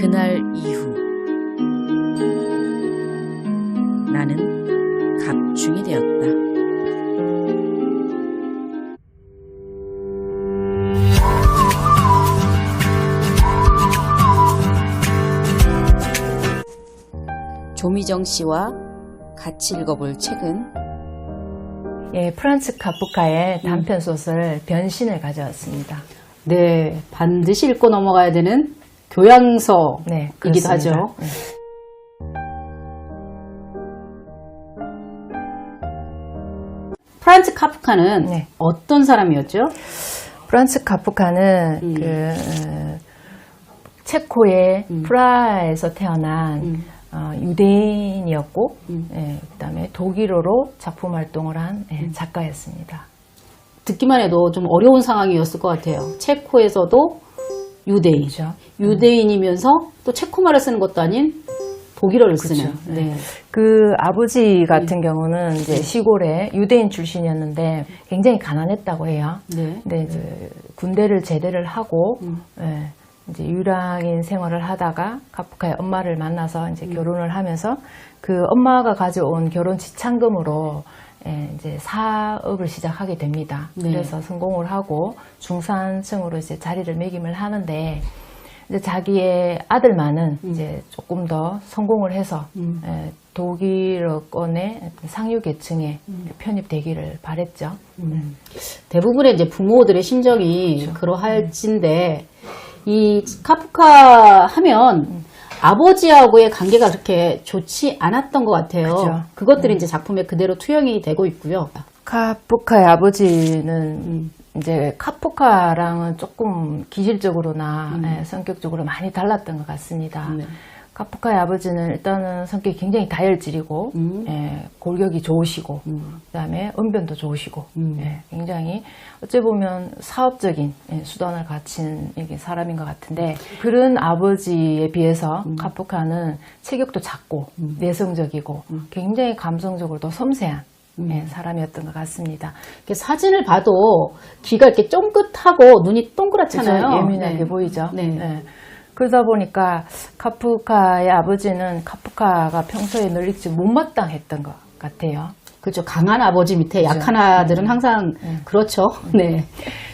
그날 이후 나는 갑중이 되었다. 조미정 씨와 같이 읽어볼 책은 프란츠 카프카의 단편 소설 변신을 가져왔습니다. 네, 반드시 읽고 넘어가야 되는 교양서이기도 하죠. 네. 프란츠 카프카는 네. 어떤 사람이었죠? 프란츠 카프카는 체코의 프라하에서 태어난 유대인이었고, 그다음에 독일어로 작품 활동을 한 작가였습니다. 듣기만 해도 좀 어려운 상황이었을 것 같아요. 체코에서도 유대인, 그렇죠. 유대인이면서 또 체코말을 쓰는 것도 아닌 독일어를 쓰는. 그렇죠. 네. 그 아버지 같은 경우는 이제 시골에 유대인 출신이었는데 굉장히 가난했다고 해요. 네. 근데 이제 군대를 제대를 하고 이제 유랑인 생활을 하다가 카프카의 엄마를 만나서 이제 결혼을 하면서 그 엄마가 가져온 결혼 지참금으로 이제 사업을 시작하게 됩니다. 네. 그래서 성공을 하고 중산층으로 이제 자리를 매김을 하는데 이제 자기의 아들만은 이제 조금 더 성공을 해서 독일어권의 상류 계층에 편입되기를 바랬죠. 대부분의 이제 부모들의 심정이 그렇죠. 그러할진데 이 카프카 하면 아버지하고의 관계가 그렇게 좋지 않았던 것 같아요. 그렇죠. 그것들이 이제 작품에 그대로 투영이 되고 있고요. 카프카의 아버지는 이제 카프카랑은 조금 기질적으로나 성격적으로 많이 달랐던 것 같습니다. 네. 카프카의 아버지는 일단은 성격이 굉장히 다혈질이고 골격이 좋으시고 그다음에 언변도 좋으시고 굉장히 어찌 보면 사업적인 수단을 갖춘 사람인 것 같은데 그런 아버지에 비해서 카프카는 체격도 작고 내성적이고 굉장히 감성적으로도 섬세한 사람이었던 것 같습니다. 이렇게 사진을 봐도 귀가 이렇게 쫑긋하고 눈이 동그랗잖아요. 그렇죠? 예민하게 네. 보이죠. 네. 네. 그러다 보니까 카프카의 아버지는 카프카가 평소에 늘 읽지 못마땅했던 것 같아요. 그렇죠. 강한 아버지 밑에 그렇죠. 약한 아들은 항상 그렇죠. 네.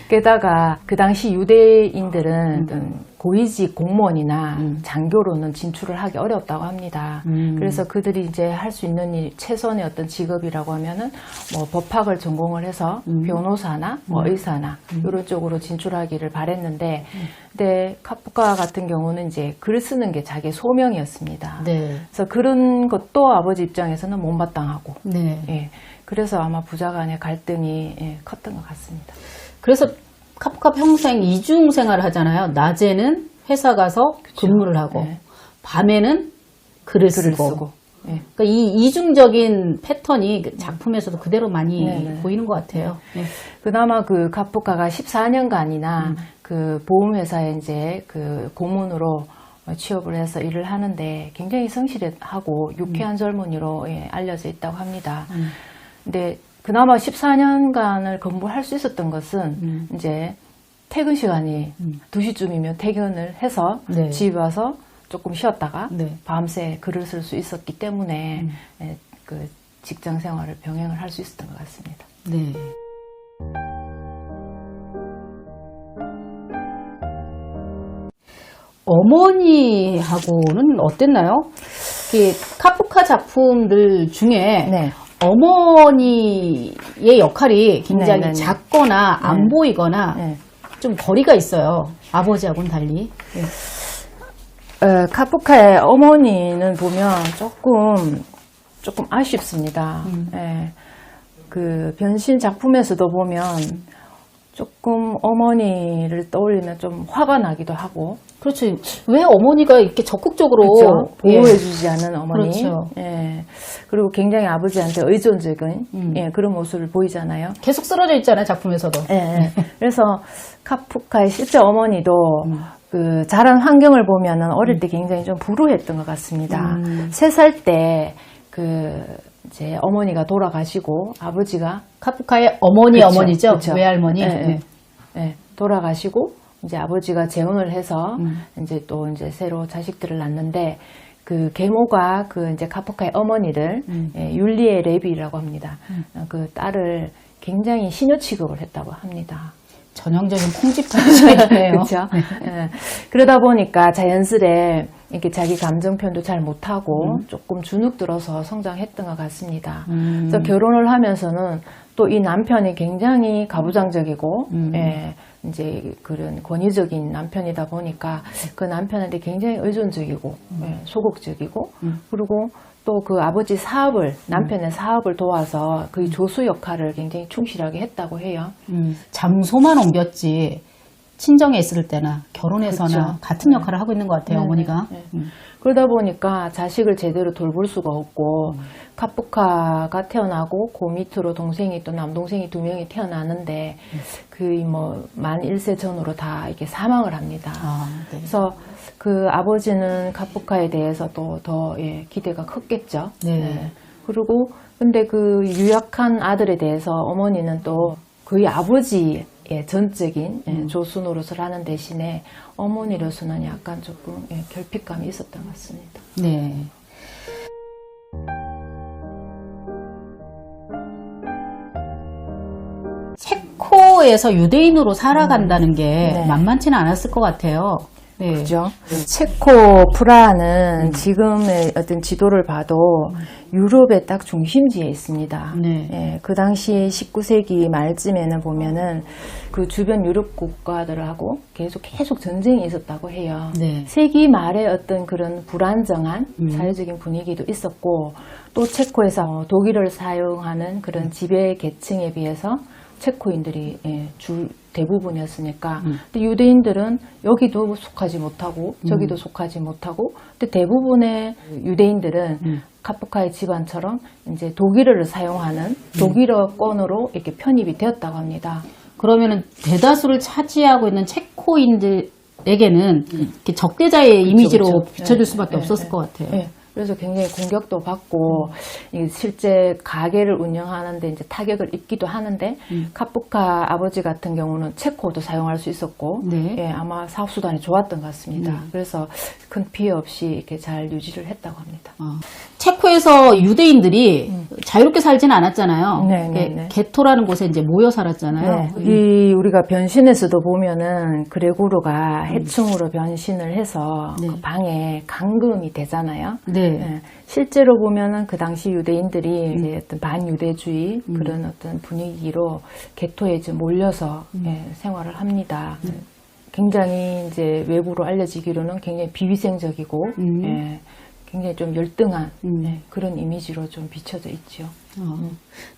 게다가 그 당시 유대인들은 고위직 공무원이나 장교로는 진출을 하기 어렵다고 합니다. 그래서 그들이 이제 할 수 있는 일, 최선의 어떤 직업이라고 하면은 뭐 법학을 전공을 해서 변호사나 뭐 의사나 이런 쪽으로 진출하기를 바랬는데, 근데 카프카 같은 경우는 이제 글 쓰는 게 자기의 소명이었습니다. 네. 그래서 그런 것도 아버지 입장에서는 못마땅하고, 네. 예, 그래서 아마 부자간의 갈등이 컸던 것 같습니다. 그래서 카프카 평생 이중 생활을 하잖아요. 낮에는 회사 가서 근무를 하고 네. 밤에는 글을 쓰고. 예. 그러니까 이 이중적인 패턴이 작품에서도 그대로 많이 보이는 것 같아요. 네. 그나마 그 카프카가 14년간이나 그 보험회사에 이제 그 고문으로 취업을 해서 일을 하는데 굉장히 성실하고 유쾌한 젊은이로 알려져 있다고 합니다. 근데 그나마 14년간을 근무할 수 있었던 것은 이제 퇴근 시간이 2시쯤이면 퇴근을 해서 네. 집에 와서 조금 쉬었다가 네. 밤새 글을 쓸 수 있었기 때문에 그 직장 생활을 병행을 할 수 있었던 것 같습니다. 네. 어머니하고는 어땠나요? 카프카 작품들 중에 네. 어머니의 역할이 굉장히 네. 작거나 안 보이거나 네. 좀 거리가 있어요. 아버지하고는 달리. 네. 카프카의 어머니는 보면 조금 아쉽습니다. 예. 그 변신 작품에서도 보면 조금 어머니를 떠올리면 좀 화가 나기도 하고. 그렇죠. 왜 어머니가 이렇게 적극적으로 그렇죠? 보호해주지 않는 어머니. 그렇죠. 예. 그리고 굉장히 아버지한테 의존적인 그런 모습을 보이잖아요. 계속 쓰러져 있잖아요, 작품에서도. 예. 그래서 카프카의 실제 어머니도 그 자란 환경을 보면은 어릴 때 굉장히 좀 불우했던 것 같습니다. 3살 때 이제 어머니가 돌아가시고 아버지가 카프카의 어머니, 그렇죠, 어머니죠? 그렇죠. 외할머니. 예, 네. 예. 예, 돌아가시고 이제 아버지가 재혼을 해서 이제 또 이제 새로 자식들을 낳는데 그 계모가 그 이제 카프카의 어머니를 율리에 레비라고 합니다. 그 딸을 굉장히 시녀 취급을 했다고 합니다. 전형적인 콩쥐탕이네요. 그렇죠. 그러다 보니까 자연스레 이렇게 자기 감정 표현도 잘 못하고 조금 주눅 들어서 성장했던 것 같습니다. 그래서 결혼을 하면서는 또 이 남편이 굉장히 가부장적이고, 이제 그런 권위적인 남편이다 보니까 그 남편한테 굉장히 의존적이고, 소극적이고, 그리고 또 그 아버지 사업을, 남편의 사업을 도와서 그 조수 역할을 굉장히 충실하게 했다고 해요. 장소만 옮겼지 친정에 있을 때나 결혼해서나 그렇죠. 같은 역할을 하고 있는 것 같아요, 어머니가. 그러다 보니까 자식을 제대로 돌볼 수가 없고 카프카가 태어나고 그 밑으로 동생이 또 남동생이 2명이 태어나는데 그 뭐 만 1세 전후로 다 이렇게 사망을 합니다. 네. 그래서 그 아버지는 카프카에 대해서 또 더 기대가 컸겠죠. 네. 그리고 근데 그 유약한 아들에 대해서 어머니는 또 거의 아버지의 전적인 조수 노릇을 하는 대신에 어머니로서는 약간 조금 결핍감이 있었던 것 같습니다. 네. 체코에서 유대인으로 살아간다는 게 네. 만만치는 않았을 것 같아요. 네. 그죠? 체코 프라하는 지금의 어떤 지도를 봐도 유럽의 딱 중심지에 있습니다. 네. 예, 그 당시 19세기 말쯤에는 보면은 그 주변 유럽 국가들하고 계속 전쟁이 있었다고 해요. 네. 세기 말에 어떤 그런 불안정한 사회적인 분위기도 있었고 또 체코에서 독일어를 사용하는 그런 지배 계층에 비해서 체코인들이 대부분이었으니까 근데 유대인들은 여기도 속하지 못하고 저기도 속하지 못하고 근데 대부분의 유대인들은 카프카의 집안처럼 이제 독일어를 사용하는 독일어권으로 이렇게 편입이 되었다고 합니다. 그러면은 대다수를 차지하고 있는 체코인들에게는 이렇게 적대자의 이미지로 그렇죠. 비춰줄 수밖에 없었을 것 같아요. 네. 그래서 굉장히 공격도 받고 이게 실제 가게를 운영하는데 이제 타격을 입기도 하는데 카프카 아버지 같은 경우는 체코도 사용할 수 있었고 네. 아마 사업 수단이 좋았던 것 같습니다. 그래서 큰 피해 없이 이렇게 잘 유지를 했다고 합니다. 체코에서 유대인들이 자유롭게 살지는 않았잖아요. 네, 네, 네. 게토라는 곳에 이제 모여 살았잖아요. 이 우리가 변신에서도 보면은 그레고르가 해충으로 변신을 해서 그 방에 감금이 되잖아요. 네. 네. 실제로 보면은 그 당시 유대인들이 이제 어떤 반유대주의 그런 어떤 분위기로 게토에 이제 몰려서 생활을 합니다. 굉장히 이제 외부로 알려지기로는 굉장히 비위생적이고 굉장히 좀 열등한 그런 이미지로 좀 비춰져 있죠.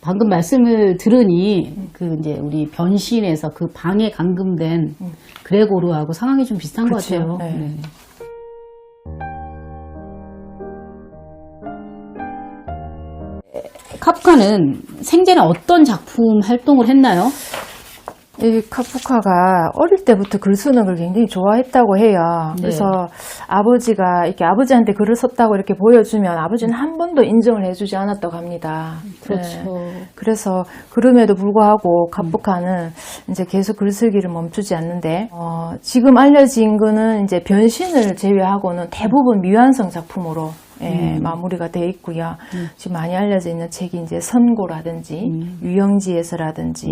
방금 말씀을 들으니 그 이제 우리 변신에서 그 방에 감금된 그레고르하고 상황이 좀 비슷한 그렇죠. 것 같아요. 네. 네. 카프카는 생전에 어떤 작품 활동을 했나요? 이 카프카가 어릴 때부터 글 쓰는 걸 굉장히 좋아했다고 해요. 네. 그래서 아버지가 이렇게 아버지한테 글을 썼다고 이렇게 보여주면 아버지는 한 번도 인정을 해주지 않았다고 합니다. 그렇죠. 그래서 그럼에도 불구하고 카프카는 이제 계속 글쓰기를 멈추지 않는데 지금 알려진 거는 이제 변신을 제외하고는 대부분 미완성 작품으로 마무리가 돼 있고요. 지금 많이 알려져 있는 책이 이제 선고라든지 유영지에서라든지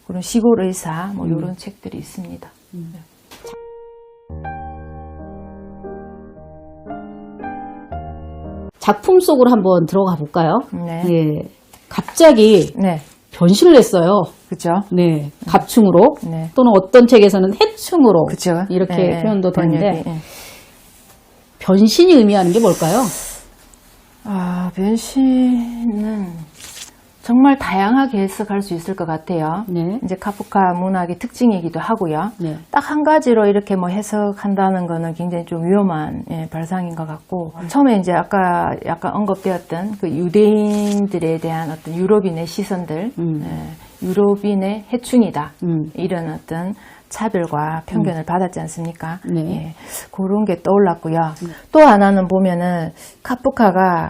그런 시골 의사 뭐 이런 책들이 있습니다. 작품 속으로 한번 들어가 볼까요? 네. 네. 갑자기 네. 변신을 했어요. 그죠? 네. 갑충으로 네. 또는 어떤 책에서는 해충으로 그죠? 이렇게 네, 표현도 되는데 번역이, 변신이 의미하는 게 뭘까요? 변신은 정말 다양하게 해석할 수 있을 것 같아요. 네. 이제 카프카 문학의 특징이기도 하고요. 네. 딱 한 가지로 이렇게 뭐 해석한다는 거는 굉장히 좀 위험한 발상인 것 같고 처음에 이제 아까 약간 언급되었던 그 유대인들에 대한 어떤 유럽인의 시선들, 유럽인의 해충이다 이런 어떤 차별과 편견을 받았지 않습니까? 네. 그런 게 떠올랐고요. 또 하나는 보면은 카프카가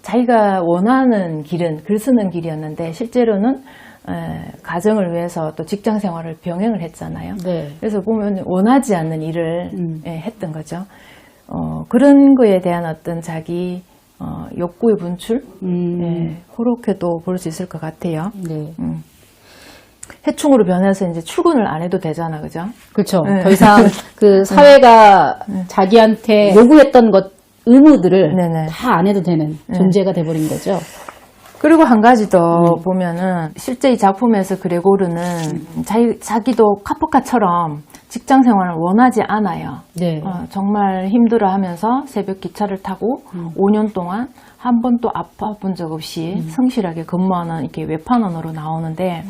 자기가 원하는 길은 글 쓰는 길이었는데 실제로는 가정을 위해서 또 직장 생활을 병행을 했잖아요. 네. 그래서 보면 원하지 않는 일을 했던 거죠. 그런 거에 대한 어떤 자기 욕구의 분출, 그렇게도 볼 수 있을 것 같아요. 네. 해충으로 변해서 이제 출근을 안 해도 되잖아, 그죠? 그렇죠. 네. 더 이상 그 사회가 자기한테 요구했던 것 의무들을 네네. 다 안 해도 되는 존재가 돼버린 거죠. 그리고 한 가지 더 보면은 실제 이 작품에서 그레고르는 자기도 카프카처럼 직장 생활을 원하지 않아요. 네. 정말 힘들어하면서 새벽 기차를 타고 5년 동안 한 번도 아파본 적 없이 성실하게 근무하는 이렇게 외판원으로 나오는데,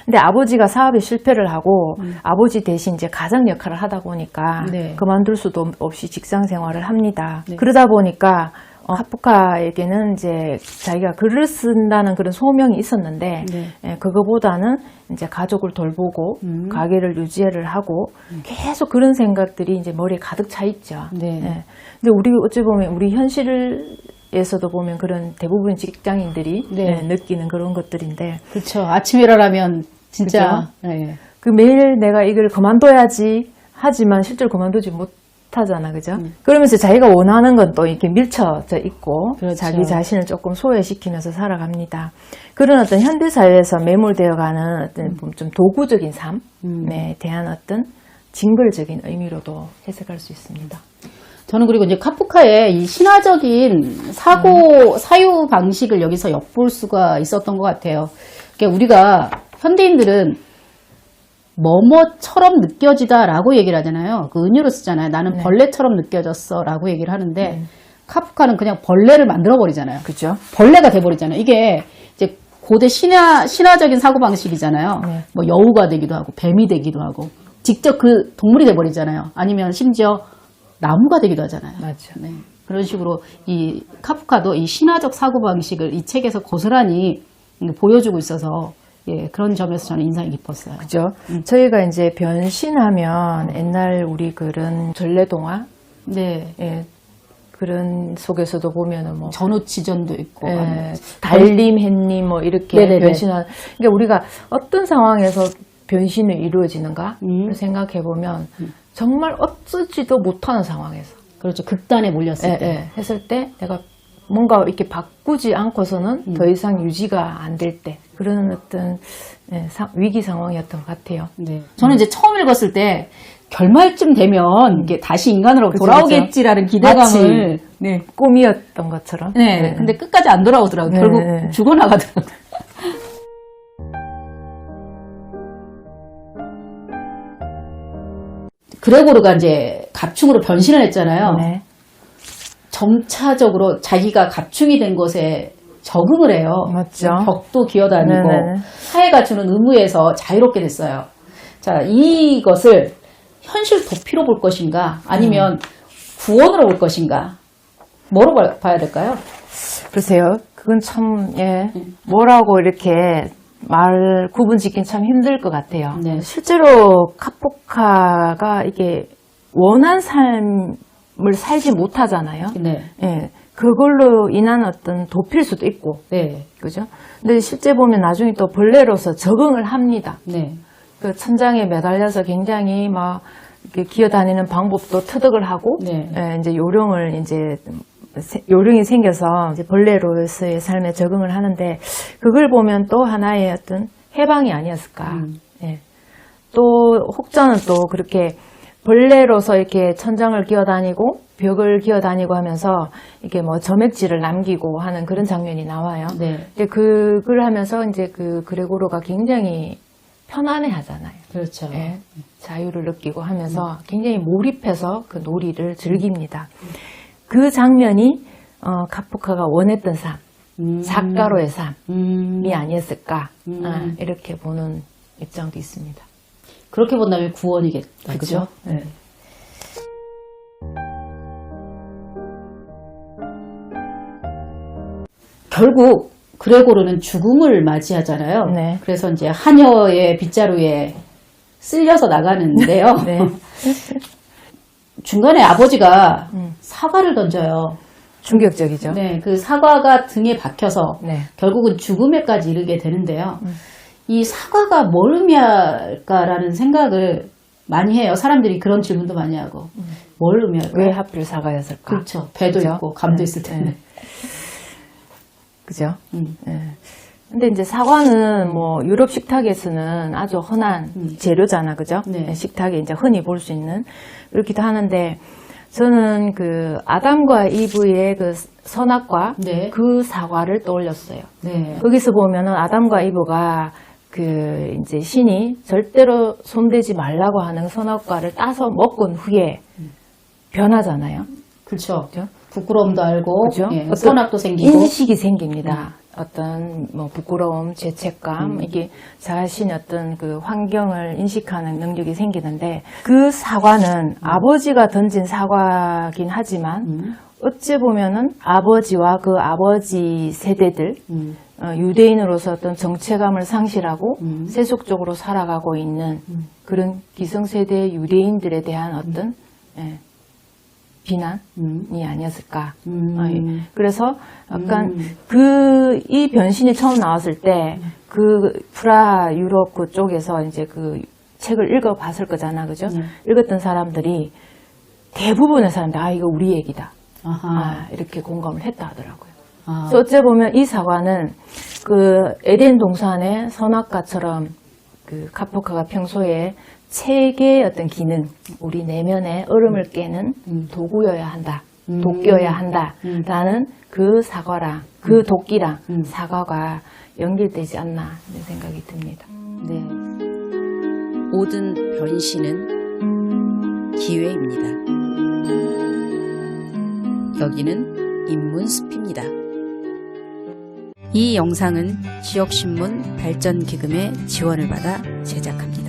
근데 아버지가 사업에 실패를 하고 아버지 대신 이제 가장 역할을 하다 보니까 네. 그만둘 수도 없이 직장 생활을 합니다. 네. 그러다 보니까 하프카에게는 이제 자기가 글을 쓴다는 그런 소명이 있었는데, 네. 그거보다는 이제 가족을 돌보고 가게를 유지를 하고 계속 그런 생각들이 이제 머리에 가득 차 있죠. 네. 근데 우리 어찌 보면 우리 현실에서도 보면 그런 대부분 직장인들이 네. 느끼는 그런 것들인데, 그렇죠. 아침에 일어나면 진짜. 네. 그 매일 내가 이걸 그만둬야지 하지만 실제로 그만두지 못하잖아, 그죠? 그러면서 자기가 원하는 건 또 이렇게 밀쳐져 있고, 그렇죠. 자기 자신을 조금 소외시키면서 살아갑니다. 그런 어떤 현대사회에서 매몰되어가는 어떤 좀 도구적인 삶에 대한 어떤 징벌적인 의미로도 해석할 수 있습니다. 저는 그리고 이제 카프카의 이 신화적인 사유 방식을 여기서 엿볼 수가 있었던 것 같아요. 그러니까 우리가 현대인들은 뭐뭐처럼 느껴지다라고 얘기를 하잖아요. 그 은유로 쓰잖아요. 나는 벌레처럼 느껴졌어라고 얘기를 하는데 카프카는 그냥 벌레를 만들어 버리잖아요. 그죠? 벌레가 돼 버리잖아요. 이게 이제 고대 신화적인 사고 방식이잖아요. 네. 뭐 여우가 되기도 하고 뱀이 되기도 하고 직접 그 동물이 돼 버리잖아요. 아니면 심지어 나무가 되기도 하잖아요. 맞죠. 네. 그런 식으로 이 카프카도 이 신화적 사고 방식을 이 책에서 고스란히 보여주고 있어서 그런 점에서 저는 인상이 깊었어요. 그죠? 저희가 이제 변신하면 옛날 우리 그런 전래동화, 네. 그런 속에서도 보면은 뭐 전우치전도 있고 달님, 햇님 뭐 이렇게 네네네. 변신하는. 그러니까 우리가 어떤 상황에서 변신이 이루어지는가 생각해 보면 정말 어쩌지도 못하는 상황에서. 그렇죠. 극단에 몰렸을 때. 했을 때 내가 뭔가 이렇게 바꾸지 않고서는 더 이상 유지가 안 될 때 그런 어떤 위기 상황이었던 것 같아요. 네. 저는 이제 처음 읽었을 때 결말쯤 되면 이게 다시 인간으로 그쵸, 돌아오겠지라는 기대감을 꿈이었던 것처럼. 네. 근데 끝까지 안 돌아오더라고요. 결국 죽어나가더라고요. 그레고르가 이제 갑충으로 변신을 했잖아요. 네. 점차적으로 자기가 갑충이 된 것에 적응을 해요. 맞죠. 벽도 기어다니고 네네. 사회가 주는 의무에서 자유롭게 됐어요. 자, 이것을 현실 도피로 볼 것인가 아니면 구원으로 볼 것인가 뭐로 봐야 될까요? 글쎄요. 그건 참 뭐라고 이렇게 말 구분 짓긴 참 힘들 것 같아요. 네. 실제로 카프카가 이게 원한 삶을 살지 못하잖아요. 네. 그걸로 인한 어떤 도피일 수도 있고, 네. 그죠? 근데 실제 보면 나중에 또 벌레로서 적응을 합니다. 네. 그 천장에 매달려서 굉장히 막 이렇게 기어다니는 방법도 터득을 하고, 네. 이제 요령이 생겨서 이제 벌레로서의 삶에 적응을 하는데, 그걸 보면 또 하나의 어떤 해방이 아니었을까. 또 혹자는 또 그렇게 벌레로서 이렇게 천장을 기어다니고 벽을 기어다니고 하면서 이렇게 뭐 점액질을 남기고 하는 그런 장면이 나와요. 네. 근데 그걸 하면서 이제 그 그레고르가 굉장히 편안해 하잖아요. 그렇죠. 자유를 느끼고 하면서 굉장히 몰입해서 그 놀이를 즐깁니다. 그 장면이 카프카가 원했던 삶, 작가로의 삶이 아니었을까 이렇게 보는 입장도 있습니다. 그렇게 본다면 구원이겠다. 그렇죠? 네. 결국 그레고르는 죽음을 맞이하잖아요. 네. 그래서 이제 하녀의 빗자루에 쓸려서 나가는데요. 네. 중간에 아버지가 사과를 던져요. 충격적이죠. 네, 그 사과가 등에 박혀서 네. 결국은 죽음에까지 이르게 되는데요. 이 사과가 뭘 의미할까라는 생각을 많이 해요. 사람들이 그런 질문도 많이 하고. 뭘 의미할까? 왜 하필 사과였을까? 그렇죠. 배도 그죠? 있고 감도 있을 텐데. 그죠? 근데 이제 사과는 뭐 유럽 식탁에서는 아주 흔한 재료잖아, 그죠? 네. 식탁에 이제 흔히 볼 수 있는 그렇기도 하는데 저는 그 아담과 이브의 그 선악과 네. 그 사과를 떠올렸어요. 네. 거기서 보면은 아담과 이브가 그 이제 신이 절대로 손대지 말라고 하는 선악과를 따서 먹은 후에 변하잖아요. 그렇죠. 그죠? 부끄러움도 알고 그죠? 예, 어떤 선악도 생기고. 인식이 생깁니다. 어떤 뭐 부끄러움, 죄책감, 이게 자신의 어떤 그 환경을 인식하는 능력이 생기는데 그 사과는 아버지가 던진 사과긴 하지만 어찌 보면은 아버지와 그 아버지 세대들 유대인으로서 어떤 정체감을 상실하고 세속적으로 살아가고 있는 그런 기성세대 유대인들에 대한 어떤 예, 비난이 아니었을까. 예. 그래서 약간 이 변신이 처음 나왔을 때 그 프라 유럽 그쪽에서 이제 그 책을 읽어봤을 거잖아, 그죠? 읽었던 사람들이 대부분의 사람들 이거 우리 얘기다. 아하. 이렇게 공감을 했다 하더라고요. 아. 그래서 어째 보면 이 사과는 그 에덴 동산의 선악과처럼 그 카프카가 평소에 책의 어떤 기능, 우리 내면의 얼음을 깨는 도구여야 한다, 도끼여야 한다라는 그 사과랑 그 도끼랑 사과가 연결되지 않나 이런 생각이 듭니다. 네. 모든 변신은 기회입니다. 여기는 인문숲입니다. 이 영상은 지역신문 발전기금의 지원을 받아 제작합니다.